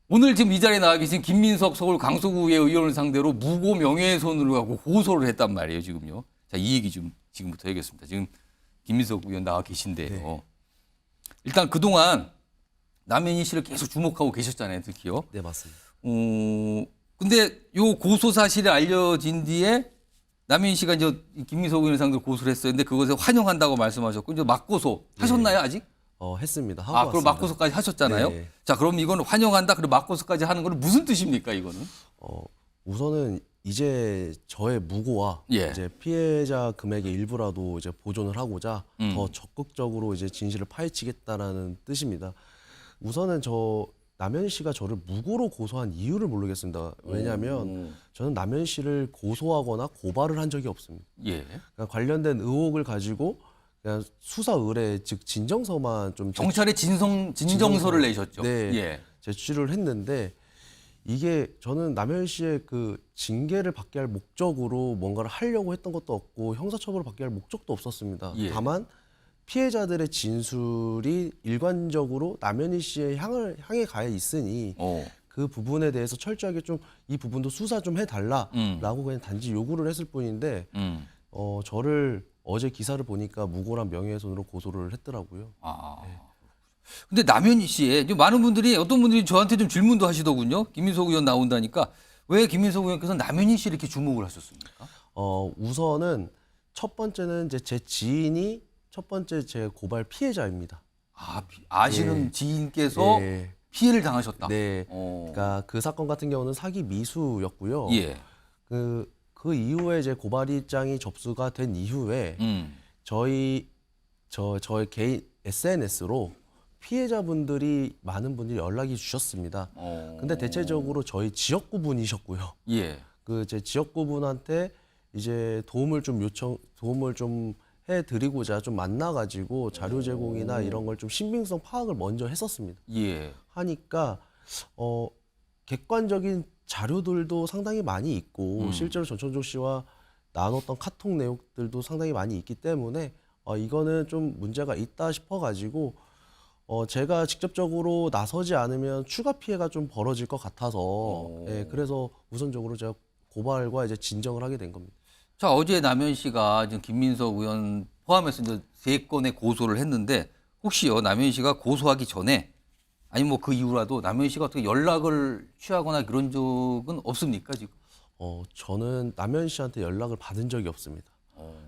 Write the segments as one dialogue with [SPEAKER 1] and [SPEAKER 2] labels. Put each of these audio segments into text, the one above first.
[SPEAKER 1] 오늘 지금 이 자리에 나와 계신 김민석 서울 강서구의 의원을 상대로 무고 명예훼손으로 하고 고소를 했단 말이에요, 지금요. 자, 이 얘기 좀 지금부터 해야겠습니다. 지금 김민석 의원 나와 계신데요.
[SPEAKER 2] 네.
[SPEAKER 1] 일단 그동안 남현희 씨를 계속 주목하고 계셨잖아요, 특히요.
[SPEAKER 2] 네, 맞습니다.
[SPEAKER 1] 근데 요 고소 사실이 알려진 뒤에 남현희 씨가 이제 김민석 의원을 상대로 고소를 했어요. 근데 그것에 환영한다고 말씀하셨고, 이제 맞고소 하셨나요, 아직?
[SPEAKER 2] 했습니다. 하고
[SPEAKER 1] 그럼
[SPEAKER 2] 왔습니다.
[SPEAKER 1] 맞고소까지 하셨잖아요.
[SPEAKER 2] 네.
[SPEAKER 1] 자, 그럼 이건 환영한다. 그리고 맞고소까지 하는 건 무슨 뜻입니까, 이거는?
[SPEAKER 2] 우선은 이제 저의 무고와
[SPEAKER 1] 예.
[SPEAKER 2] 이제 피해자 금액의 일부라도 이제 보존을 하고자 더 적극적으로 이제 진실을 파헤치겠다라는 뜻입니다. 우선은 남현 씨가 저를 무고로 고소한 이유를 모르겠습니다. 왜냐하면 저는 남현 씨를 고소하거나 고발을 한 적이 없습니다.
[SPEAKER 1] 예.
[SPEAKER 2] 그러니까 관련된 의혹을 가지고 그냥 수사 의뢰 즉 진정서만 좀
[SPEAKER 1] 경찰에 진정서를 내셨죠.
[SPEAKER 2] 네,
[SPEAKER 1] 예.
[SPEAKER 2] 제출을 했는데 이게 저는 남현 씨의 그 징계를 받게 할 목적으로 뭔가를 하려고 했던 것도 없고 형사처벌을 받게 할 목적도 없었습니다.
[SPEAKER 1] 예.
[SPEAKER 2] 다만 피해자들의 진술이 일관적으로 남현희 씨의 향해 가 있으니 그 부분에 대해서 철저하게 좀 이 부분도 수사 좀 해달라라고 그냥 단지 요구를 했을 뿐인데 저를 어제 기사를 보니까 무고란 명예훼손으로 고소를 했더라고요.
[SPEAKER 1] 근데 남현희 씨의 많은 분들이 어떤 분들이 저한테 좀 질문도 하시더군요. 김민석 의원 나온다니까 왜 김민석 의원께서 남현희 씨를 이렇게 주목을 하셨습니까?
[SPEAKER 2] 우선은 첫 번째는 이제 제 지인이 첫 번째 제 고발 피해자입니다.
[SPEAKER 1] 아시는 지인께서
[SPEAKER 2] 네.
[SPEAKER 1] 피해를 당하셨다.
[SPEAKER 2] 네. 그러니까 그 사건 같은 경우는 사기 미수였고요.
[SPEAKER 1] 예.
[SPEAKER 2] 그 이후에 이제 고발 입장이 접수가 된 이후에 저의 개인 SNS로 피해자분들이 많은 분들이 연락이 주셨습니다. 근데 대체적으로 저희 지역구 분이셨고요.
[SPEAKER 1] 예.
[SPEAKER 2] 그 제 지역구 분한테 이제 도움을 좀 해드리고자 좀 만나가지고 자료 제공이나 이런 걸 좀 신빙성 파악을 먼저 했었습니다.
[SPEAKER 1] 예.
[SPEAKER 2] 하니까 객관적인 자료들도 상당히 많이 있고 실제로 전천조 씨와 나눴던 카톡 내용들도 상당히 많이 있기 때문에 이거는 좀 문제가 있다 싶어가지고 제가 직접적으로 나서지 않으면 추가 피해가 좀 벌어질 것 같아서 그래서 우선적으로 제가 고발과 이제 진정을 하게 된 겁니다.
[SPEAKER 1] 자, 어제 남현 씨가 지금 김민석 의원 포함해서 이제 3건의 고소를 했는데 혹시요 남현 씨가 고소하기 전에 아니 뭐 그 이후라도 남현 씨가 어떻게 연락을 취하거나 그런 적은 없습니까 지금?
[SPEAKER 2] 저는 남현 씨한테 연락을 받은 적이 없습니다.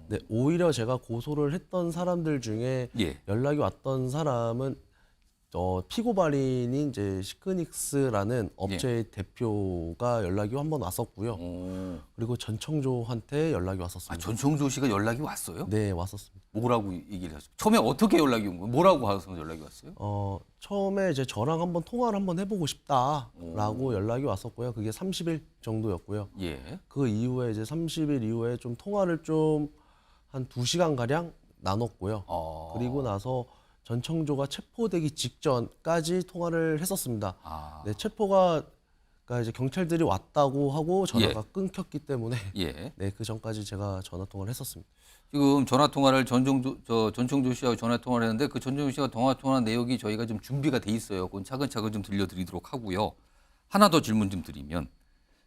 [SPEAKER 2] 네, 오히려 제가 고소를 했던 사람들 중에
[SPEAKER 1] 예.
[SPEAKER 2] 연락이 왔던 사람은 피고발인인 이제 시크닉스라는 업체의 대표가 연락이 한 번 왔었고요. 그리고 전청조한테 연락이 왔었습니다.
[SPEAKER 1] 전청조 씨가 연락이 왔어요?
[SPEAKER 2] 네, 왔었습니다.
[SPEAKER 1] 뭐라고 얘기를 하셨어요? 처음에 어떻게 연락이 온 거예요? 뭐라고 해서 연락이 왔어요?
[SPEAKER 2] 처음에 이제 저랑 한번 통화를 한번 해보고 싶다라고 연락이 왔었고요. 그게 30일 정도였고요.
[SPEAKER 1] 예.
[SPEAKER 2] 그 이후에 이제 30일 이후에 좀 통화를 좀 한 2시간 가량 나눴고요. 그리고 나서 전청조가 체포되기 직전까지 통화를 했었습니다. 네, 그러니까 이제 경찰들이 왔다고 하고 전화가 끊겼기 때문에
[SPEAKER 1] 예.
[SPEAKER 2] 네, 그 전까지 제가 전화 통화를 했었습니다.
[SPEAKER 1] 지금 전화 통화를 전청조 씨하고 전화 통화를 했는데 그 전청조 씨가 전화 통화 내역이 저희가 좀 준비가 돼 있어요. 그건 차근차근 좀 들려드리도록 하고요. 하나 더 질문 좀 드리면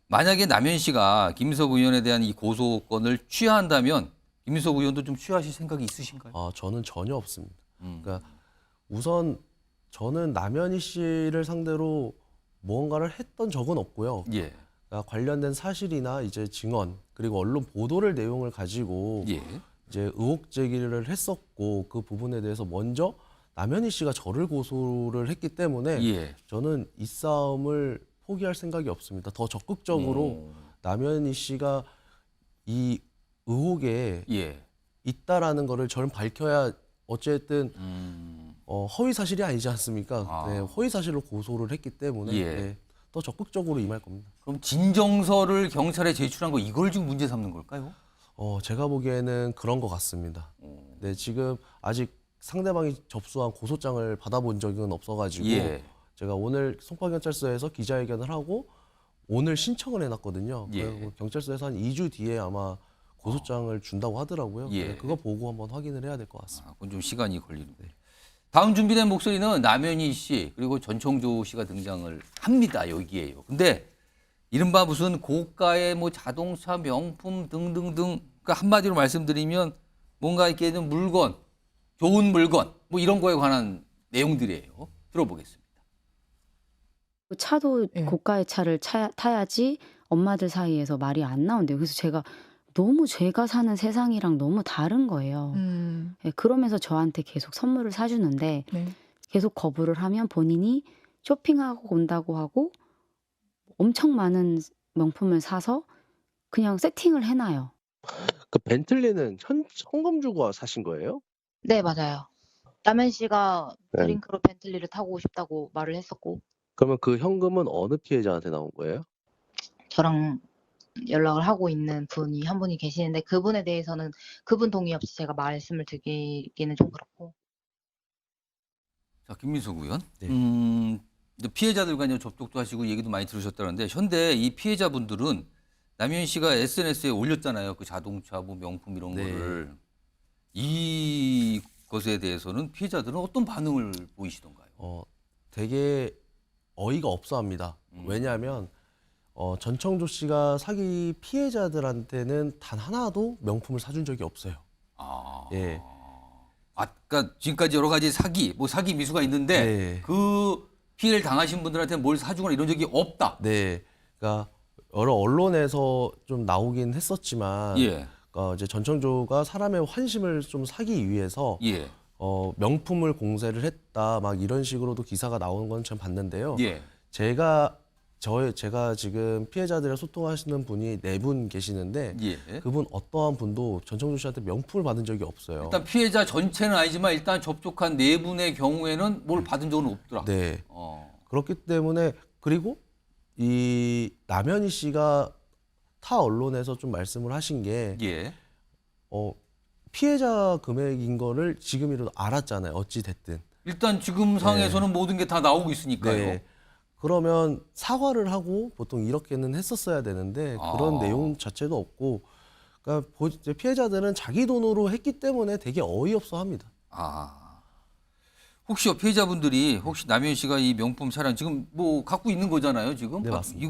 [SPEAKER 1] 만약에 남현 씨가 김민석 의원에 대한 이 고소권을 취하한다면 김민석 의원도 좀 취하실 생각이 있으신가요?
[SPEAKER 2] 저는 전혀 없습니다. 그러니까 우선 저는 남현희 씨를 상대로 무언가를 했던 적은 없고요.
[SPEAKER 1] 예.
[SPEAKER 2] 그러니까 관련된 사실이나 이제 증언 그리고 언론 보도를 내용을 가지고
[SPEAKER 1] 예.
[SPEAKER 2] 이제 의혹 제기를 했었고 그 부분에 대해서 먼저 남현희 씨가 저를 고소를 했기 때문에
[SPEAKER 1] 예.
[SPEAKER 2] 저는 이 싸움을 포기할 생각이 없습니다. 더 적극적으로 남현희 씨가 이 의혹에 있다라는 거를 저는 밝혀야 어쨌든 허위 사실이 아니지 않습니까? 네, 허위 사실로 고소를 했기 때문에 네, 더 적극적으로 임할 겁니다.
[SPEAKER 1] 그럼 진정서를 경찰에 제출한 거 이걸 지금 문제 삼는 걸까요?
[SPEAKER 2] 제가 보기에는 그런 것 같습니다. 네, 지금 아직 상대방이 접수한 고소장을 받아본 적은 없어가지고 제가 오늘 송파경찰서에서 기자회견을 하고 오늘 신청을 해놨거든요. 그리고 경찰서에서 한 2주 뒤에 아마 고소장을 준다고 하더라고요. 네, 그거 보고 한번 확인을 해야 될 것 같습니다.
[SPEAKER 1] 그건 좀 시간이 걸리는데. 다음 준비된 목소리는 남현희 씨 그리고 전청조 씨가 등장을 합니다. 여기에요. 근데 이른바 무슨 고가의 뭐 자동차 명품 등등등 그러니까 한마디로 말씀드리면 뭔가 이렇게 좀 물건, 좋은 물건 뭐 이런 거에 관한 내용들이에요. 들어보겠습니다.
[SPEAKER 3] 차도
[SPEAKER 4] 예.
[SPEAKER 3] 고가의 차를 타야지 엄마들 사이에서 말이 안 나온대요. 그래서 제가 너무 제가 사는 세상이랑 너무 다른 거예요. 예, 그러면서 저한테 계속 선물을 사주는데
[SPEAKER 4] 네.
[SPEAKER 3] 계속 거부를 하면 본인이 쇼핑하고 온다고 하고 엄청 많은 명품을 사서 그냥 세팅을 해놔요.
[SPEAKER 2] 그 벤틀리는 현금 주고 사신 거예요?
[SPEAKER 4] 네, 맞아요. 남현 씨가
[SPEAKER 2] 네.
[SPEAKER 4] 드링크로 벤틀리를 타고 싶다고 말을 했었고
[SPEAKER 2] 그러면 그 현금은 어느 피해자한테 나온 거예요?
[SPEAKER 4] 저랑 연락을 하고 있는 분이 한 분이 계시는데 그분에 대해서는 그분 동의 없이 제가 말씀을 드리기는 좀 그렇고.
[SPEAKER 1] 자, 김민석 의원.
[SPEAKER 2] 네.
[SPEAKER 1] 이제 피해자들과 이제 접촉도 하시고 얘기도 많이 들으셨다는데 현대 이 피해자분들은 남현 씨가 SNS에 올렸잖아요. 그 자동차, 뭐 명품 이런
[SPEAKER 2] 네.
[SPEAKER 1] 거를. 이것에 대해서는 피해자들은 어떤 반응을 보이시던가요?
[SPEAKER 2] 되게 어이가 없어합니다. 왜냐하면 전청조 씨가 사기 피해자들한테는 단 하나도 명품을 사준 적이 없어요.
[SPEAKER 1] 아,
[SPEAKER 2] 예.
[SPEAKER 1] 그러니까 지금까지 여러 가지 사기, 뭐 사기 미수가 있는데
[SPEAKER 2] 네.
[SPEAKER 1] 그 피해를 당하신 분들한테는 뭘 사주거나 이런 적이 없다.
[SPEAKER 2] 네, 그러니까 여러 언론에서 좀 나오긴 했었지만,
[SPEAKER 1] 예,
[SPEAKER 2] 이제 전청조가 사람의 환심을 좀 사기 위해서
[SPEAKER 1] 예,
[SPEAKER 2] 명품을 공세를 했다, 막 이런 식으로도 기사가 나오는 건 참 봤는데요.
[SPEAKER 1] 예.
[SPEAKER 2] 제가 지금 피해자들이랑 소통하시는 분이 4분 계시는데,
[SPEAKER 1] 예.
[SPEAKER 2] 그분 어떠한 분도 전청조 씨한테 명품을 받은 적이 없어요.
[SPEAKER 1] 일단 피해자 전체는 아니지만 일단 접촉한 4분의 경우에는 뭘 받은 적은 없더라.
[SPEAKER 2] 네. 그렇기 때문에, 그리고 이 남현희 씨가 타 언론에서 좀 말씀을 하신 게
[SPEAKER 1] 예.
[SPEAKER 2] 피해자 금액인 거를 지금이라도 알았잖아요. 어찌 됐든.
[SPEAKER 1] 일단 지금 상황에서는 모든 게 다 나오고 있으니까요.
[SPEAKER 2] 네. 그러면 사과를 하고 보통 이렇게는 했었어야 되는데 그런 내용 자체도 없고, 그러니까 이제 피해자들은 자기 돈으로 했기 때문에 되게 어이없어 합니다.
[SPEAKER 1] 혹시 피해자분들이 혹시 남현 씨가 이 명품 차량 지금 뭐 갖고 있는 거잖아요, 지금?
[SPEAKER 2] 네, 맞습니다.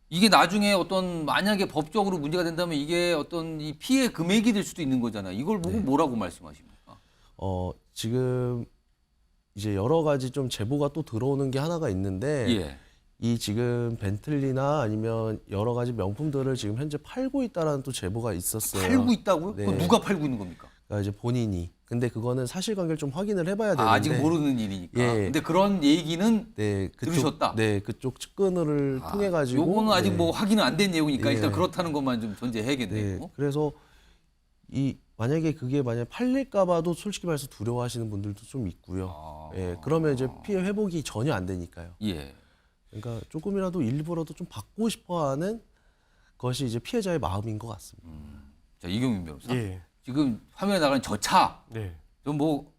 [SPEAKER 1] 이게 나중에 어떤 만약에 법적으로 문제가 된다면 이게 어떤 이 피해 금액이 될 수도 있는 거잖아요. 이걸 보고 뭐라고 말씀하십니까?
[SPEAKER 2] 지금 이제 여러 가지 좀 제보가 또 들어오는 게 하나가 있는데,
[SPEAKER 1] 예.
[SPEAKER 2] 이 지금 벤틀리나 아니면 여러 가지 명품들을 지금 현재 팔고 있다라는 또 제보가 있었어요.
[SPEAKER 1] 팔고 있다고요?
[SPEAKER 2] 네.
[SPEAKER 1] 그거 누가 팔고 있는 겁니까?
[SPEAKER 2] 그러니까 이제 본인이. 근데 그거는 사실관계를 좀 확인을 해봐야 되는데.
[SPEAKER 1] 아직 모르는 일이니까.
[SPEAKER 2] 예.
[SPEAKER 1] 근데 그런 얘기는
[SPEAKER 2] 네,
[SPEAKER 1] 들으셨다?
[SPEAKER 2] 네, 그쪽 측근을 통해 가지고.
[SPEAKER 1] 요거는 아직
[SPEAKER 2] 네.
[SPEAKER 1] 뭐 확인은 안 된 내용이니까
[SPEAKER 2] 예.
[SPEAKER 1] 일단 그렇다는 것만 좀 전제해야겠네요.
[SPEAKER 2] 네, 그래서 만약에 그게 팔릴까봐도 솔직히 말해서 두려워하시는 분들도 좀 있고요. 예, 그러면 이제 피해 회복이 전혀 안 되니까요.
[SPEAKER 1] 예.
[SPEAKER 2] 그러니까 조금이라도 일부라도 좀 받고 싶어하는 것이 이제 피해자의 마음인 것 같습니다.
[SPEAKER 1] 자, 이경민 변호사.
[SPEAKER 5] 예.
[SPEAKER 1] 지금 화면에 나가는 저 차,
[SPEAKER 5] 네.
[SPEAKER 1] 좀 뭐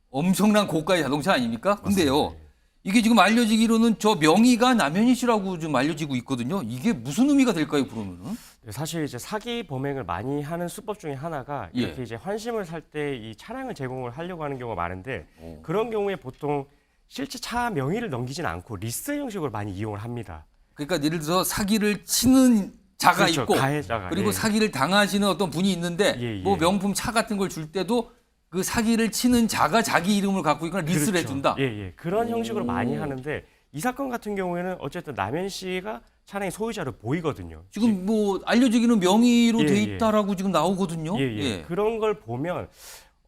[SPEAKER 1] 엄청난 고가의 자동차 아닙니까? 근데요,
[SPEAKER 5] 맞습니다.
[SPEAKER 1] 이게 지금 알려지기로는 저 명의가 남현희 씨라고 좀 알려지고 있거든요. 이게 무슨 의미가 될까요, 그러면은?
[SPEAKER 5] 사실 이제 사기 범행을 많이 하는 수법 중에 하나가
[SPEAKER 1] 예.
[SPEAKER 5] 이렇게 이제 환심을 살 때 이 차량을 제공을 하려고 하는 경우가 많은데
[SPEAKER 1] 오.
[SPEAKER 5] 그런 경우에 보통 실제 차 명의를 넘기진 않고 리스 형식으로 많이 이용을 합니다.
[SPEAKER 1] 그러니까 예를 들어서 사기를 치는 자가
[SPEAKER 5] 그렇죠,
[SPEAKER 1] 있고,
[SPEAKER 5] 가해자가.
[SPEAKER 1] 그리고
[SPEAKER 5] 예.
[SPEAKER 1] 사기를 당하시는 어떤 분이 있는데,
[SPEAKER 5] 예, 예.
[SPEAKER 1] 뭐 명품 차 같은 걸 줄 때도 그 사기를 치는 자가 자기 이름을 갖고 있거나 리스를
[SPEAKER 5] 그렇죠.
[SPEAKER 1] 해준다.
[SPEAKER 5] 예, 예. 그런
[SPEAKER 1] 오.
[SPEAKER 5] 형식으로 많이 하는데 이 사건 같은 경우에는 어쨌든 남현 씨가 차량의 소유자로 보이거든요.
[SPEAKER 1] 지금 뭐 알려지기는 명의로
[SPEAKER 5] 예,
[SPEAKER 1] 돼
[SPEAKER 5] 예.
[SPEAKER 1] 있다라고 지금 나오거든요.
[SPEAKER 5] 예, 예. 그런 걸 보면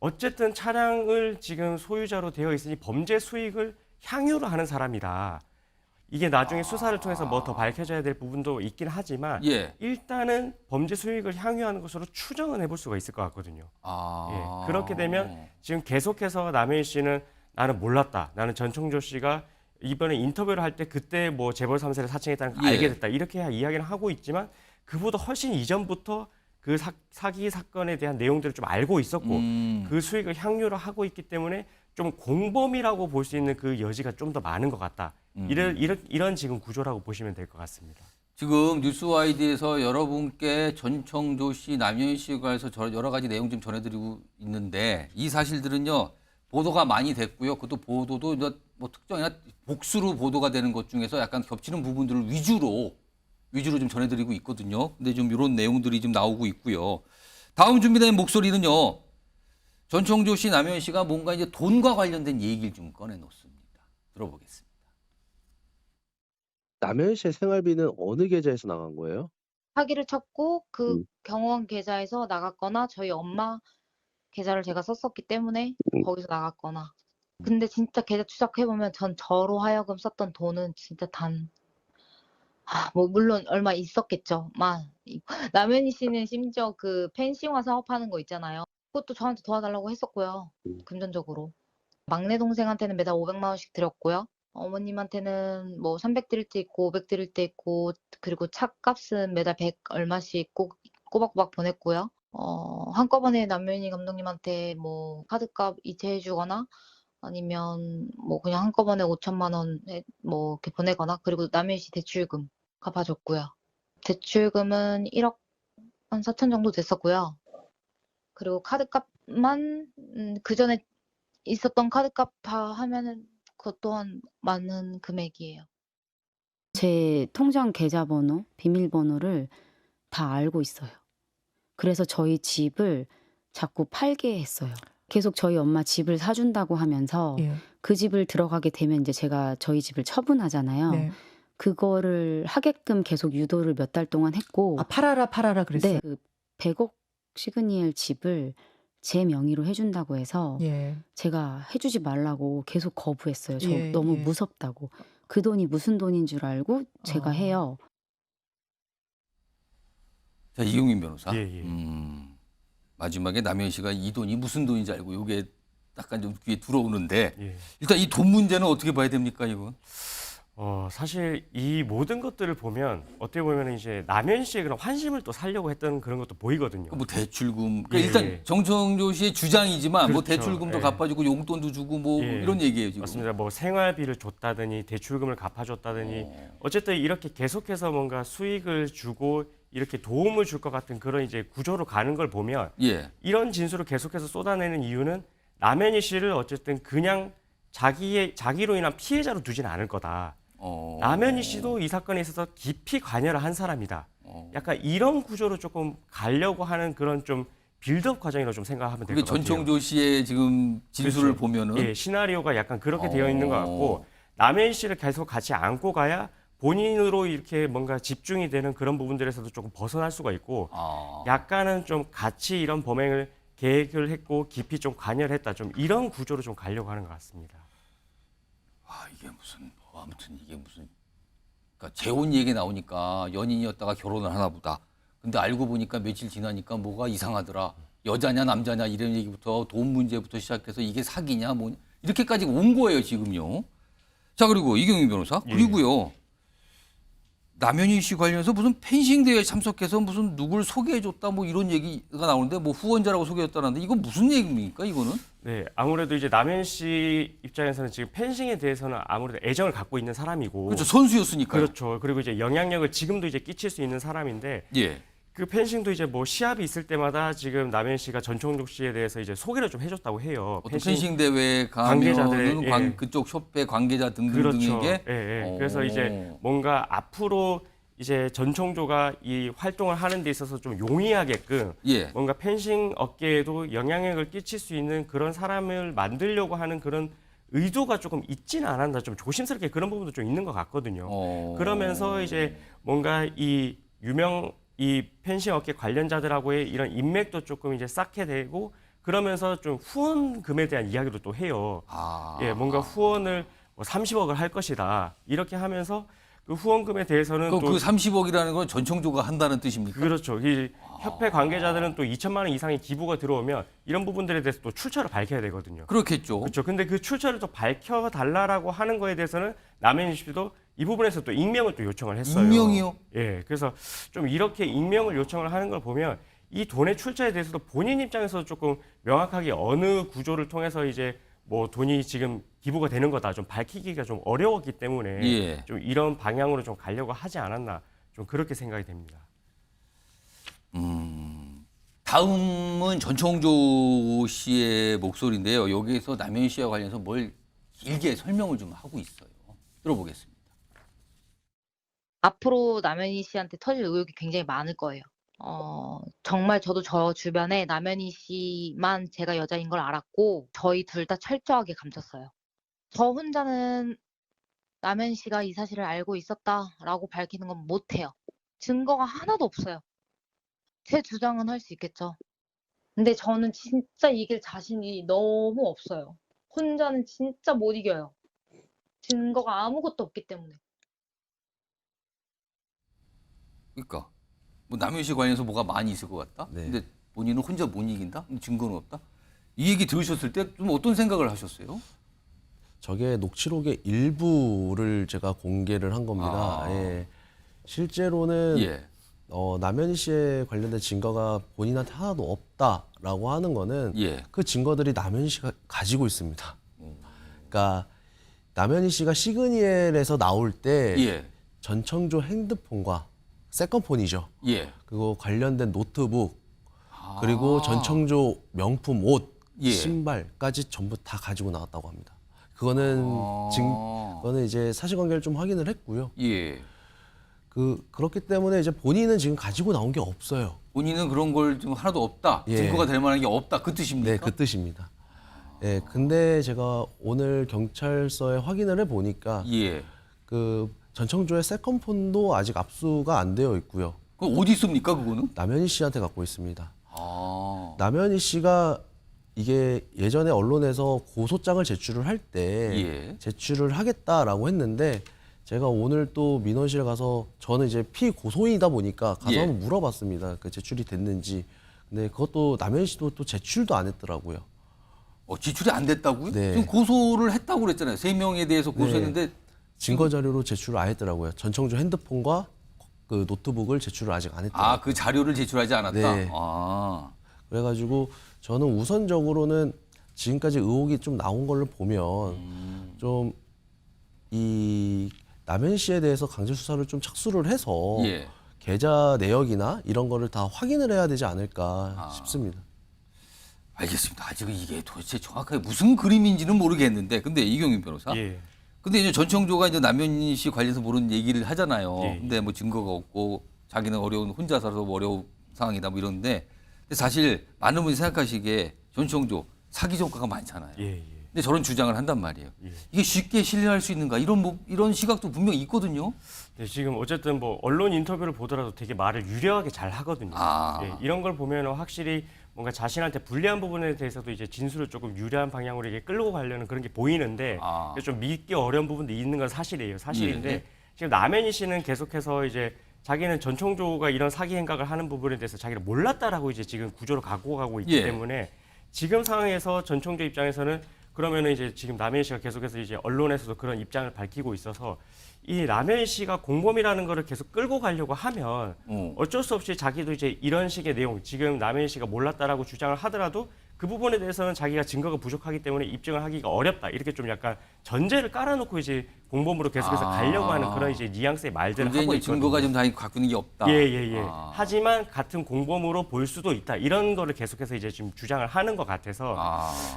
[SPEAKER 5] 어쨌든 차량을 지금 소유자로 되어 있으니 범죄 수익을 향유로 하는 사람이다. 이게 나중에 수사를 통해서 뭐 더 밝혀져야 될 부분도 있긴 하지만
[SPEAKER 1] 예.
[SPEAKER 5] 일단은 범죄 수익을 향유하는 것으로 추정은 해볼 수가 있을 것 같거든요. 예, 그렇게 되면 지금 계속해서 남현 씨는 나는 몰랐다. 나는 전청조 씨가 이번에 인터뷰를 할 때 그때 뭐 재벌 3세를 사칭했다는 걸
[SPEAKER 1] 예.
[SPEAKER 5] 알게 됐다. 이렇게 이야기를 하고 있지만 그보다 훨씬 이전부터 그 사기 사건에 대한 내용들을 좀 알고 있었고 그 수익을 향유를 하고 있기 때문에 좀 공범이라고 볼 수 있는 그 여지가 좀 더 많은 것 같다. 이런 지금 구조라고 보시면 될 것 같습니다.
[SPEAKER 1] 지금 뉴스와이드에서 여러분께 전청조 씨, 남현희 씨에 관해서 여러 가지 내용 좀 전해드리고 있는데 이 사실들은요 보도가 많이 됐고요. 그것도 보도도 이제 뭐 특정이나 복수로 보도가 되는 것 중에서 약간 겹치는 부분들을 위주로 좀 전해드리고 있거든요. 근데 좀 이런 내용들이 좀 나오고 있고요. 다음 준비된 목소리는요. 전청조 씨, 남현 씨가 뭔가 이제 돈과 관련된 얘기를 좀 꺼내놓습니다. 들어보겠습니다.
[SPEAKER 2] 남현 씨의 생활비는 어느 계좌에서 나간 거예요?
[SPEAKER 4] 사기를 쳤고 그
[SPEAKER 2] 음.
[SPEAKER 4] 경호원 계좌에서 나갔거나 저희 엄마 계좌를 제가 썼었기 때문에 거기서 나갔거나. 근데 진짜 계좌 추적해보면 전 저로 하여금 썼던 돈은 진짜 뭐 물론 얼마 있었겠죠만 남현희 씨는 심지어 그 펜싱화 사업하는 거 있잖아요. 그것도 저한테 도와달라고 했었고요. 금전적으로. 막내 동생한테는 매달 500만 원씩 드렸고요. 어머님한테는 뭐 300 드릴 때 있고 500 드릴 때 있고 그리고 차값은 매달 100 얼마씩 꼬박꼬박 보냈고요. 한꺼번에 남현희 감독님한테 뭐 카드값 이체해 주거나 아니면 뭐 그냥 한꺼번에 5천만 원 뭐 이렇게 보내거나 그리고 남현희 씨 대출금 갚아줬고요. 대출금은 1억 한 4천 정도 됐었고요. 그리고 카드값만 그 전에 있었던 카드값 다 하면은 그것 또한 많은 금액이에요.
[SPEAKER 3] 제 통장 계좌번호, 비밀번호를 다 알고 있어요. 그래서 저희 집을 자꾸 팔게 했어요. 계속 저희 엄마 집을 사준다고 하면서
[SPEAKER 6] 예.
[SPEAKER 3] 그 집을 들어가게 되면 이제 제가 저희 집을 처분하잖아요.
[SPEAKER 6] 네.
[SPEAKER 3] 그거를 하게끔 계속 유도를 몇 달 동안 했고
[SPEAKER 6] 아, 팔아라 그랬어요.
[SPEAKER 3] 네, 그 100억 시그니엘 집을 제 명의로 해준다고 해서
[SPEAKER 6] 예.
[SPEAKER 3] 제가 해주지 말라고 계속 거부했어요. 저
[SPEAKER 6] 예,
[SPEAKER 3] 너무
[SPEAKER 6] 예.
[SPEAKER 3] 무섭다고. 그 돈이 무슨 돈인 줄 알고 제가 해요.
[SPEAKER 1] 자, 이용민 변호사.
[SPEAKER 5] 예.
[SPEAKER 1] 마지막에 남현 씨가 이 돈이 무슨 돈인지 알고 이게 약간 좀 귀에 들어오는데
[SPEAKER 5] 예.
[SPEAKER 1] 일단 이 돈 문제는 어떻게 봐야 됩니까, 이거?
[SPEAKER 5] 사실 이 모든 것들을 보면 어떻게 보면 이제 남현 씨의 그런 환심을 또 살려고 했던 그런 것도 보이거든요.
[SPEAKER 1] 뭐 대출금. 그러니까
[SPEAKER 5] 예.
[SPEAKER 1] 일단 정청조 씨의 주장이지만 뭐
[SPEAKER 5] 그렇죠.
[SPEAKER 1] 대출금도
[SPEAKER 5] 예.
[SPEAKER 1] 갚아주고 용돈도 주고 뭐
[SPEAKER 5] 예.
[SPEAKER 1] 이런 얘기예요, 지금.
[SPEAKER 5] 맞습니다. 뭐 생활비를 줬다더니 대출금을 갚아줬다더니 어쨌든 이렇게 계속해서 뭔가 수익을 주고 이렇게 도움을 줄 것 같은 그런 이제 구조로 가는 걸 보면
[SPEAKER 1] 예.
[SPEAKER 5] 이런 진술을 계속해서 쏟아내는 이유는 남현희 씨를 어쨌든 그냥 자기로 인한 피해자로 두지는 않을 거다. 남현희 씨도 이 사건에 있어서 깊이 관여를 한 사람이다. 약간 이런 구조로 조금 가려고 하는 그런 좀 빌드업 과정이라고 좀 생각하면 될 것
[SPEAKER 1] 그게
[SPEAKER 5] 같아요.
[SPEAKER 1] 전청조 씨의 지금 진술을
[SPEAKER 5] 그렇죠.
[SPEAKER 1] 보면은
[SPEAKER 5] 예, 시나리오가 약간 그렇게 되어 있는 것 같고 남현희 씨를 계속 같이 안고 가야 본인으로 이렇게 뭔가 집중이 되는 그런 부분들에서도 조금 벗어날 수가 있고 약간은 좀 같이 이런 범행을 계획을 했고 깊이 좀 관여를 했다. 좀 이런 구조로 좀 가려고 하는 것 같습니다.
[SPEAKER 1] 이게 무슨 아무튼 이게 무슨 그러니까 재혼 얘기 나오니까 연인이었다가 결혼을 하나 보다. 근데 알고 보니까 며칠 지나니까 뭐가 이상하더라. 여자냐 남자냐 이런 얘기부터 돈 문제부터 시작해서 이게 사기냐 뭐 이렇게까지 온 거예요, 지금요. 자, 그리고 이경민 변호사. 그리고요. 남현희 씨 관련해서 무슨 펜싱 대회에 참석해서 무슨 누굴 소개해줬다 뭐 이런 얘기가 나오는데 뭐 후원자라고 소개했다는데 이건 무슨 얘기입니까, 이거는?
[SPEAKER 5] 네, 아무래도 이제 남현 씨 입장에서는 지금 펜싱에 대해서는 아무래도 애정을 갖고 있는 사람이고
[SPEAKER 1] 그렇죠, 선수였으니까요.
[SPEAKER 5] 그렇죠. 그리고 이제 영향력을 지금도 이제 끼칠 수 있는 사람인데
[SPEAKER 1] 예.
[SPEAKER 5] 그 펜싱도 이제 뭐 시합이 있을 때마다 지금 남현 씨가 전청조 씨에 대해서 이제 소개를 좀 해줬다고 해요.
[SPEAKER 1] 어떤 펜싱 대회
[SPEAKER 5] 관계자들,
[SPEAKER 1] 가면은
[SPEAKER 5] 예.
[SPEAKER 1] 그쪽 협회 관계자
[SPEAKER 5] 그렇죠.
[SPEAKER 1] 등등등에게
[SPEAKER 5] 예. 그래서 이제 뭔가 앞으로 이제 전청조가 이 활동을 하는 데 있어서 좀 용이하게끔
[SPEAKER 1] 예.
[SPEAKER 5] 뭔가 펜싱 업계에도 영향력을 끼칠 수 있는 그런 사람을 만들려고 하는 그런 의도가 조금 있지는 않았나 좀 조심스럽게 그런 부분도 좀 있는 것 같거든요. 그러면서 이제 뭔가 이 펜싱 업계 관련자들하고의 이런 인맥도 조금 이제 쌓게 되고 그러면서 좀 후원금에 대한 이야기도 또 해요. 예, 뭔가 후원을 뭐 30억을 할 것이다. 이렇게 하면서 그 후원금에 대해서는
[SPEAKER 1] 그
[SPEAKER 5] 또
[SPEAKER 1] 30억이라는 건 전청조가 한다는 뜻입니까?
[SPEAKER 5] 그렇죠. 이 협회 관계자들은 또 2천만 원 이상의 기부가 들어오면 이런 부분들에 대해서 또 출처를 밝혀야 되거든요.
[SPEAKER 1] 그렇겠죠.
[SPEAKER 5] 그렇죠. 근데 그 출처를 또 밝혀달라라고 하는 거에 대해서는 남현희 씨도 이 부분에서 또 익명을 또 요청을 했어요.
[SPEAKER 1] 익명이요?
[SPEAKER 5] 예. 그래서 좀 이렇게 익명을 요청을 하는 걸 보면 이 돈의 출처에 대해서도 본인 입장에서 조금 명확하게 어느 구조를 통해서 이제 뭐 돈이 지금 기부가 되는 거다 좀 밝히기가 좀 어려웠기 때문에
[SPEAKER 1] 예.
[SPEAKER 5] 좀 이런 방향으로 좀 가려고 하지 않았나 좀 그렇게 생각이 됩니다.
[SPEAKER 1] 다음은 전청조 씨의 목소리인데요. 여기에서 남현 씨와 관련해서 뭘 길게 설명을 좀 하고 있어요. 들어보겠습니다.
[SPEAKER 4] 앞으로 남현희 씨한테 터질 의혹이 굉장히 많을 거예요. 정말 저도 저 주변에 남현희 씨만 제가 여자인 걸 알았고 저희 둘 다 철저하게 감췄어요. 저 혼자는 남현희 씨가 이 사실을 알고 있었다라고 밝히는 건 못해요. 증거가 하나도 없어요. 제 주장은 할 수 있겠죠. 근데 저는 진짜 이길 자신이 너무 없어요. 혼자는 진짜 못 이겨요. 증거가 아무것도 없기 때문에.
[SPEAKER 1] 그러니까 뭐 남현 씨 관련해서 뭐가 많이 있을 것 같다.
[SPEAKER 2] 네.
[SPEAKER 1] 근데 본인은 혼자 못 이긴다. 증거는 없다. 이 얘기 들으셨을 때 좀 어떤 생각을 하셨어요?
[SPEAKER 2] 저게 녹취록의 일부를 제가 공개를 한 겁니다.
[SPEAKER 1] 아.
[SPEAKER 2] 예. 실제로는
[SPEAKER 1] 예.
[SPEAKER 2] 남현희 씨에 관련된 증거가 본인한테 하나도 없다라고 하는 거는
[SPEAKER 1] 예.
[SPEAKER 2] 그 증거들이 남현희 씨가 가지고 있습니다. 그러니까 남현희 씨가 시그니엘에서 나올 때
[SPEAKER 1] 예.
[SPEAKER 2] 전청조 핸드폰과 세컨폰이죠.
[SPEAKER 1] 예.
[SPEAKER 2] 그리고 관련된 노트북 그리고 전청조 명품 옷,
[SPEAKER 1] 예.
[SPEAKER 2] 신발까지 전부 다 가지고 나왔다고 합니다. 그거는 그거는 이제 사실관계를 좀 확인을 했고요.
[SPEAKER 1] 예.
[SPEAKER 2] 그렇기 때문에 이제 본인은 지금 가지고 나온 게 없어요.
[SPEAKER 1] 본인은 그런 걸 좀 하나도 없다.
[SPEAKER 2] 예.
[SPEAKER 1] 증거가 될 만한 게 없다. 그 뜻입니까?
[SPEAKER 2] 네, 그 뜻입니다. 예, 근데 제가 오늘 경찰서에 확인을 해 보니까
[SPEAKER 1] 예.
[SPEAKER 2] 그 전청조의 세컨폰도 아직 압수가 안 되어 있고요.
[SPEAKER 1] 그 어디 있습니까, 그거는?
[SPEAKER 2] 남현희 씨한테 갖고 있습니다.
[SPEAKER 1] 아.
[SPEAKER 2] 남현희 씨가 이게 예전에 언론에서 고소장을 제출을 할 때
[SPEAKER 1] 예.
[SPEAKER 2] 제출을 하겠다라고 했는데 제가 오늘 또 민원실에 가서 저는 이제 피고소인이다 보니까 가서
[SPEAKER 1] 예.
[SPEAKER 2] 한번 물어봤습니다. 그 제출이 됐는지. 근데 그것도 남현희 씨도 또 제출도 안 했더라고요.
[SPEAKER 1] 지출이 안 됐다고요?
[SPEAKER 2] 네.
[SPEAKER 1] 지금 고소를 했다고 그랬잖아요. 3명에 대해서 고소했는데
[SPEAKER 2] 증거 자료로 제출을 안 했더라고요. 전청조 핸드폰과 그 노트북을 제출을 아직 안 했더라고요.
[SPEAKER 1] 그 자료를 제출하지 않았다.
[SPEAKER 2] 네.
[SPEAKER 1] 아.
[SPEAKER 2] 그래가지고 저는 우선적으로는 지금까지 의혹이 좀 나온 걸로 보면 좀 이 남현 씨에 대해서 강제 수사를 좀 착수를 해서
[SPEAKER 1] 예.
[SPEAKER 2] 계좌 내역이나 이런 거를 다 확인을 해야 되지 않을까 싶습니다.
[SPEAKER 1] 알겠습니다. 아직 이게 도대체 정확하게 무슨 그림인지는 모르겠는데, 근데 이경윤 변호사.
[SPEAKER 5] 예.
[SPEAKER 1] 근데 이제 전청조가 이제 남현 씨 관련해서 모르는 얘기를 하잖아요.
[SPEAKER 5] 예.
[SPEAKER 1] 근데 뭐 증거가 없고 자기는 혼자 살아서 어려운 상황이다 뭐 이러는데, 근데 사실 많은 분이 생각하시기에 전청조 사기 전과가 많잖아요.
[SPEAKER 5] 예, 예.
[SPEAKER 1] 근데 저런 주장을 한단 말이에요.
[SPEAKER 5] 예.
[SPEAKER 1] 이게 쉽게 신뢰할 수 있는가? 이런 시각도 분명히 있거든요.
[SPEAKER 5] 네, 지금 어쨌든 뭐 언론 인터뷰를 보더라도 되게 말을 유려하게 잘 하거든요.
[SPEAKER 1] 아.
[SPEAKER 5] 예, 이런 걸 보면 확실히 뭔가 자신한테 불리한 부분에 대해서도 이제 진술을 조금 유리한 방향으로 이게 끌고 가려는 그런 게 보이는데
[SPEAKER 1] 아.
[SPEAKER 5] 좀 믿기 어려운 부분도 있는 건 사실이에요. 사실인데
[SPEAKER 1] 예.
[SPEAKER 5] 지금 남현희 씨는 계속해서 이제 자기는 전청조가 이런 사기 행각을 하는 부분에 대해서 자기를 몰랐다라고 이제 지금 구조로 갖고 가고 있기
[SPEAKER 1] 예.
[SPEAKER 5] 때문에 지금 상황에서 전청조 입장에서는 그러면은 이제 지금 남현희 씨가 계속해서 이제 언론에서도 그런 입장을 밝히고 있어서 이 남현희 씨가 공범이라는 거를 계속 끌고 가려고 하면 어쩔 수 없이 자기도 이제 이런 식의 내용, 지금 남현희 씨가 몰랐다라고 주장을 하더라도 그 부분에 대해서는 자기가 증거가 부족하기 때문에 입증을 하기가 어렵다. 이렇게 좀 약간 전제를 깔아놓고 이제 공범으로 계속해서 가려고 하는 그런 이제 뉘앙스의 말들을
[SPEAKER 1] 근데
[SPEAKER 5] 하고
[SPEAKER 1] 이제
[SPEAKER 5] 있거든요.
[SPEAKER 1] 증거가 지금 다 갖고 있는 게 없다.
[SPEAKER 5] 예. 하지만 같은 공범으로 볼 수도 있다. 이런 거를 계속해서 이제 지금 주장을 하는 것 같아서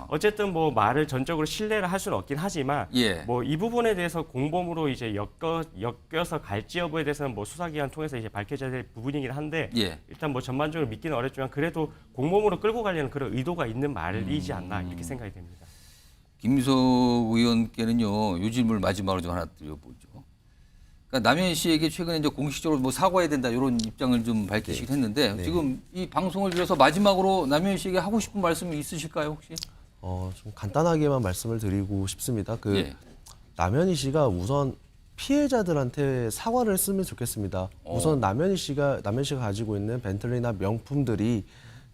[SPEAKER 5] 어쨌든 뭐 말을 전적으로 신뢰를 할 수는 없긴 하지만
[SPEAKER 1] 예.
[SPEAKER 5] 뭐 이 부분에 대해서 공범으로 이제 엮여서 갈지 여부에 대해서는 뭐 수사기관 통해서 이제 밝혀져야 될 부분이긴 한데
[SPEAKER 1] 예.
[SPEAKER 5] 일단 뭐 전반적으로 믿기는 어렵지만 그래도 공범으로 끌고 가려는 그런 의도가 있는 말이지 않나 이렇게 생각이 됩니다.
[SPEAKER 1] 김민석 의원께는요, 요 질문을 마지막으로 좀 하나 드려보죠. 그러니까 남현 씨에게 최근에 이제 공식적으로 뭐 사과해야 된다 이런 입장을 좀 밝히시긴 했는데 지금 이 방송을 빌어서 마지막으로 남현 씨에게 하고 싶은 말씀이 있으실까요, 혹시?
[SPEAKER 2] 좀 간단하게만 말씀을 드리고 싶습니다.
[SPEAKER 1] 예.
[SPEAKER 2] 남현희 씨가 우선 피해자들한테 사과를 했으면 좋겠습니다. 우선 남현희 씨가 가지고 있는 벤틀리나 명품들이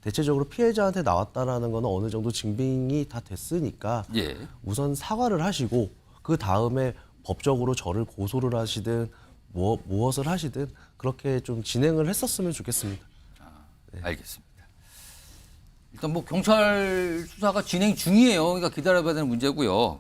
[SPEAKER 2] 대체적으로 피해자한테 나왔다라는 거는 어느 정도 증빙이 다 됐으니까
[SPEAKER 1] 예.
[SPEAKER 2] 우선 사과를 하시고 그 다음에 법적으로 저를 고소를 하시든 무엇을 하시든 그렇게 좀 진행을 했었으면 좋겠습니다.
[SPEAKER 1] 알겠습니다. 일단 뭐 경찰 수사가 진행 중이에요. 그러니까 기다려봐야 되는 문제고요.